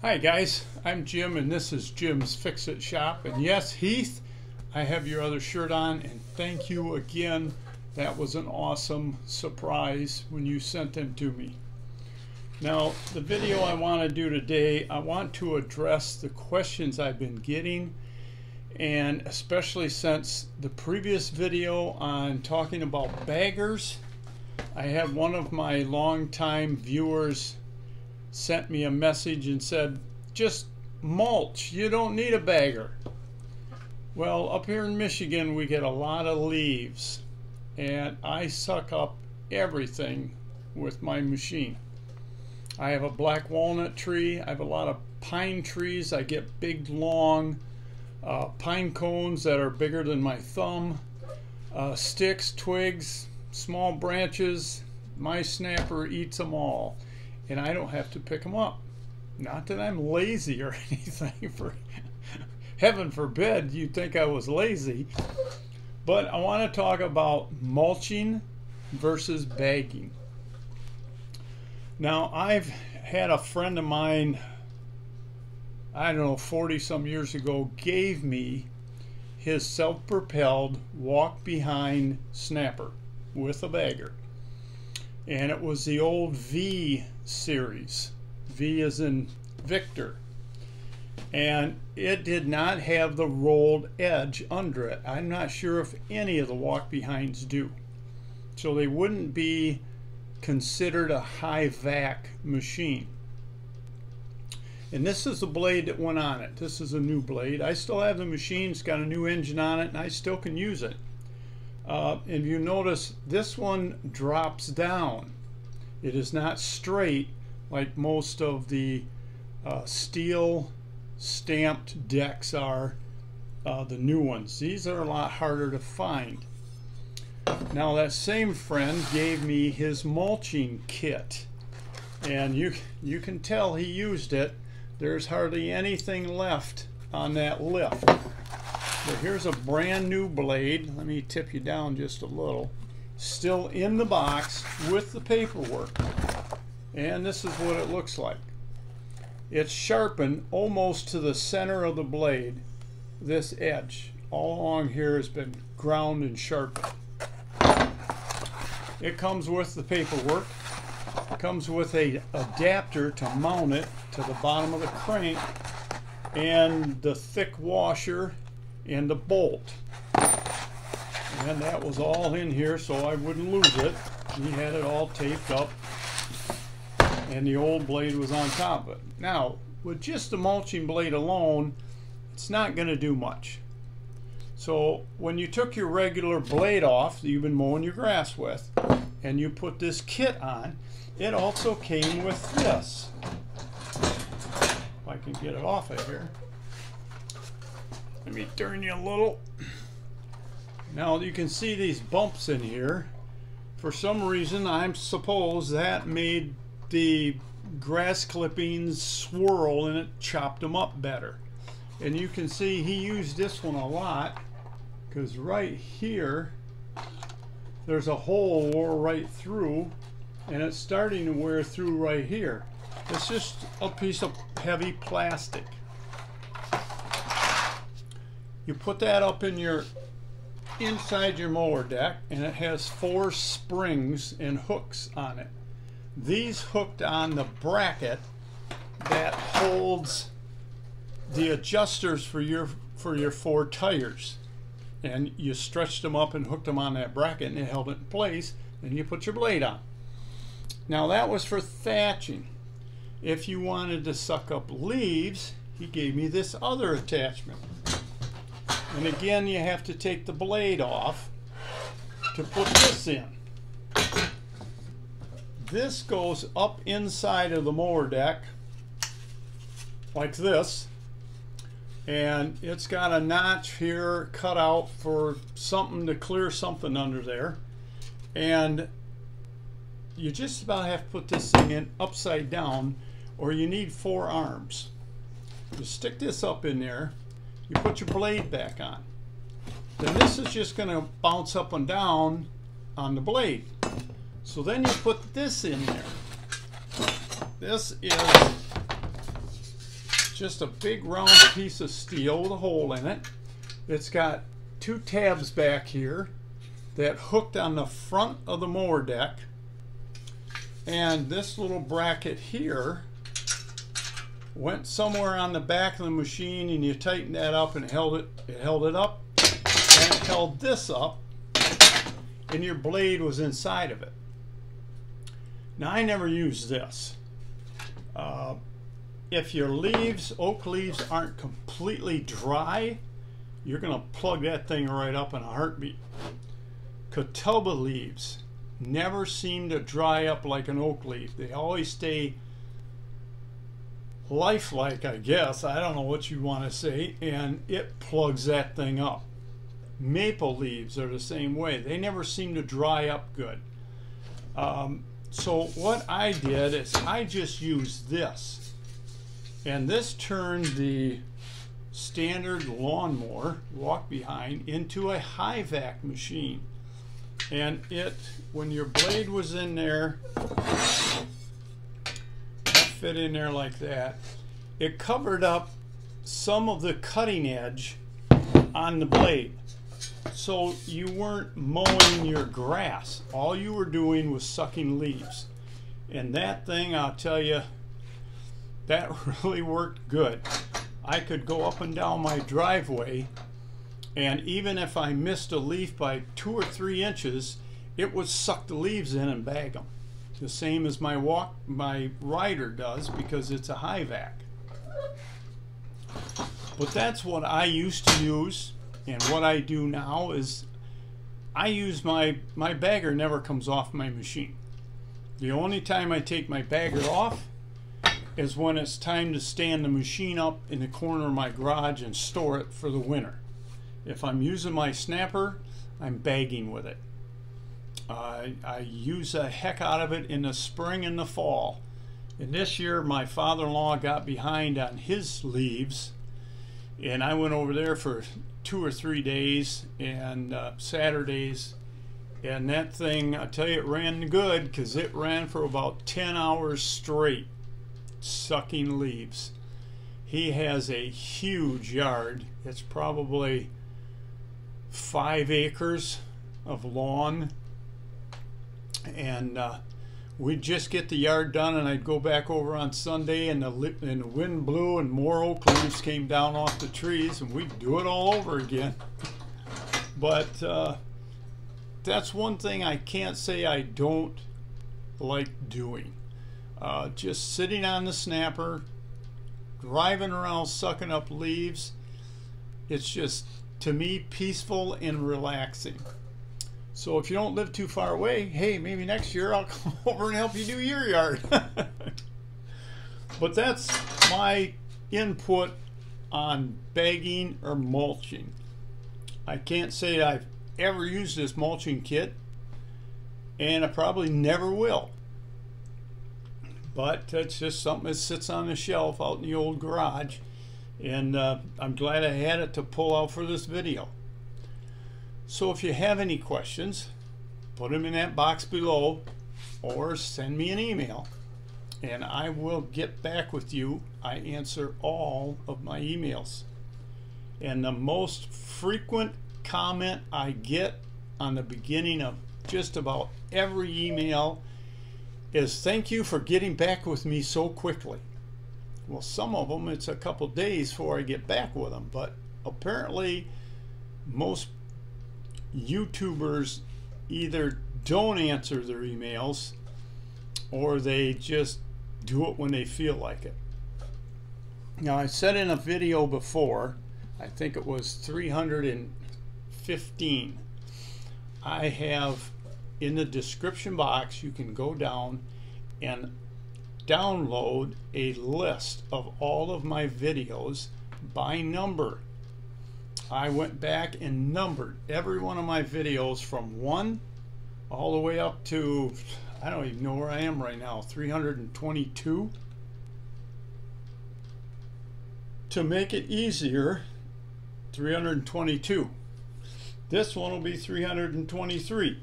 Hi guys, I'm Jim and this is Jim's Fix-It Shop. And yes, Heath, I have your other shirt on, and thank you again. That was an awesome surprise when you sent them to me. Now, the video I want to do today, I want to address the questions I've been getting, and especially since the previous video on talking about baggers, I had one of my longtime viewers sent me a message and said, just mulch, you don't need a bagger. Well, up here in Michigan we get a lot of leaves, and I suck up everything with my machine. I have a black walnut tree, I have a lot of pine trees, I get big long pine cones that are bigger than my thumb, sticks, twigs, small branches. My snapper eats them all, and I don't have to pick them up. Not that I'm lazy or anything, for heaven forbid you'd think I was lazy, but I want to talk about mulching versus bagging. Now, I've had a friend of mine, I don't know, 40 some years ago, gave me his self-propelled walk behind snapper with a bagger. And it was the old V series. V as in Victor. And it did not have the rolled edge under it. I'm not sure if any of the walk behinds do. So they wouldn't be considered a high vac machine. And this is the blade that went on it. This is a new blade. I still have the machine. It's got a new engine on it, and I still can use it. And you notice this one drops down. It is not straight like most of the steel stamped decks are, the new ones. These are a lot harder to find. Now, that same friend gave me his mulching kit, and you can tell he used it. There's hardly anything left on that lift. But here's a brand new blade. Let me tip you down just a little. Still in the box with the paperwork. And this is what it looks like. It's sharpened almost to the center of the blade. This edge all along here has been ground and sharpened. It comes with the paperwork. It comes with an adapter to mount it to the bottom of the crank, and the thick washer and the bolt. And that was all in here so I wouldn't lose it. He had it all taped up, and the old blade was on top of it. Now, with just the mulching blade alone, it's not going to do much. So when you took your regular blade off that you've been mowing your grass with, and you put this kit on, it also came with this. If I can get it off of here. Let me turn you a little. Now you can see these bumps in here. For some reason, I suppose that made the grass clippings swirl and it chopped them up better. And you can see he used this one a lot, because right here there's a hole wore right through, and it's starting to wear through right here. It's just a piece of heavy plastic. You put that up in your inside your mower deck, and it has 4 springs and hooks on it. These hooked on the bracket that holds the adjusters for your 4 tires, and you stretched them up and hooked them on that bracket, and it held it in place. Then you put your blade on. Now, that was for thatching. If you wanted to suck up leaves, he gave me this other attachment. And again, you have to take the blade off to put this in. This goes up inside of the mower deck like this, and it's got a notch here cut out for something to clear something under there, and you just about have to put this thing in upside down, or you need 4 arms. You stick this up in there, you put your blade back on. Then this is just going to bounce up and down on the blade. So then you put this in there. This is just a big round piece of steel with a hole in it. It's got two tabs back here that hooked on the front of the mower deck, and this little bracket here went somewhere on the back of the machine, and you tighten that up and it held it up, and it held this up, and your blade was inside of it. Now, I never use this. If your leaves, oak leaves, aren't completely dry, you're going to plug that thing right up in a heartbeat. Catawba leaves never seem to dry up like an oak leaf. They always stay lifelike, I guess. I don't know what you want to say, and it plugs that thing up. Maple leaves are the same way. They never seem to dry up good. So what I did is I just used this. And this turned the standard lawnmower, walk behind, into a high vac machine. And it, when your blade was in there, fit in there like that, it covered up some of the cutting edge on the blade. So you weren't mowing your grass. All you were doing was sucking leaves. And that thing, I'll tell you, that really worked good. I could go up and down my driveway, and even if I missed a leaf by 2 or 3 inches, it would suck the leaves in and bag them. The same as my rider does, because it's a high vac. But that's what I used to use, and what I do now is I use my bagger never comes off my machine. The only time I take my bagger off is when it's time to stand the machine up in the corner of my garage and store it for the winter. If I'm using my snapper, I'm bagging with it. I use a heck out of it in the spring and the fall. And this year my father-in-law got behind on his leaves, and I went over there for 2 or 3 days and Saturdays, and that thing, I tell you, it ran good, because it ran for about 10 hours straight sucking leaves. He has a huge yard. It's probably 5 acres of lawn, and we'd just get the yard done, and I'd go back over on Sunday, and the wind blew and more oak leaves came down off the trees, and we'd do it all over again. But that's one thing I can't say I don't like doing. Just sitting on the snapper, driving around sucking up leaves, it's just, to me, peaceful and relaxing. So if you don't live too far away, hey, maybe next year I'll come over and help you do your yard. But that's my input on bagging or mulching. I can't say I've ever used this mulching kit, and I probably never will. But it's just something that sits on the shelf out in the old garage, and I'm glad I had it to pull out for this video. So if you have any questions, put them in that box below, or send me an email, and I will get back with you. I answer all of my emails. And the most frequent comment I get on the beginning of just about every email is, "Thank you for getting back with me so quickly." Well, some of them it's a couple days before I get back with them, but apparently most YouTubers either don't answer their emails, or they just do it when they feel like it. Now, I said in a video before, I think it was 315, I have in the description box, you can go down and download a list of all of my videos by number. I went back and numbered every one of my videos from 1 all the way up to, I don't even know where I am right now, 322. To make it easier, 322. This one will be 323.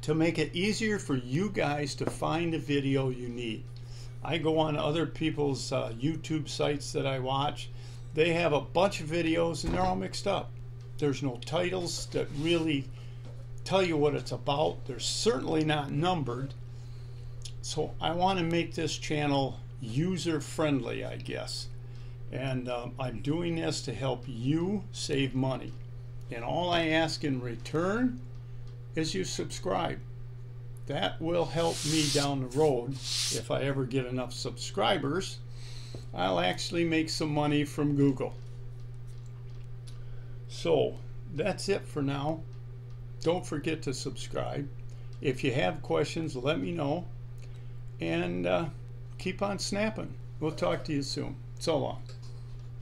To make it easier for you guys to find the video you need, I go on other people's YouTube sites that I watch. They have a bunch of videos and they're all mixed up. There's no titles that really tell you what it's about. They're certainly not numbered. So I want to make this channel user friendly, I guess. And I'm doing this to help you save money. And all I ask in return is you subscribe. That will help me down the road. If I ever get enough subscribers, I'll actually make some money from Google. So that's it for now. Don't forget to subscribe. If you have questions, let me know. And keep on snapping. We'll talk to you soon. So long.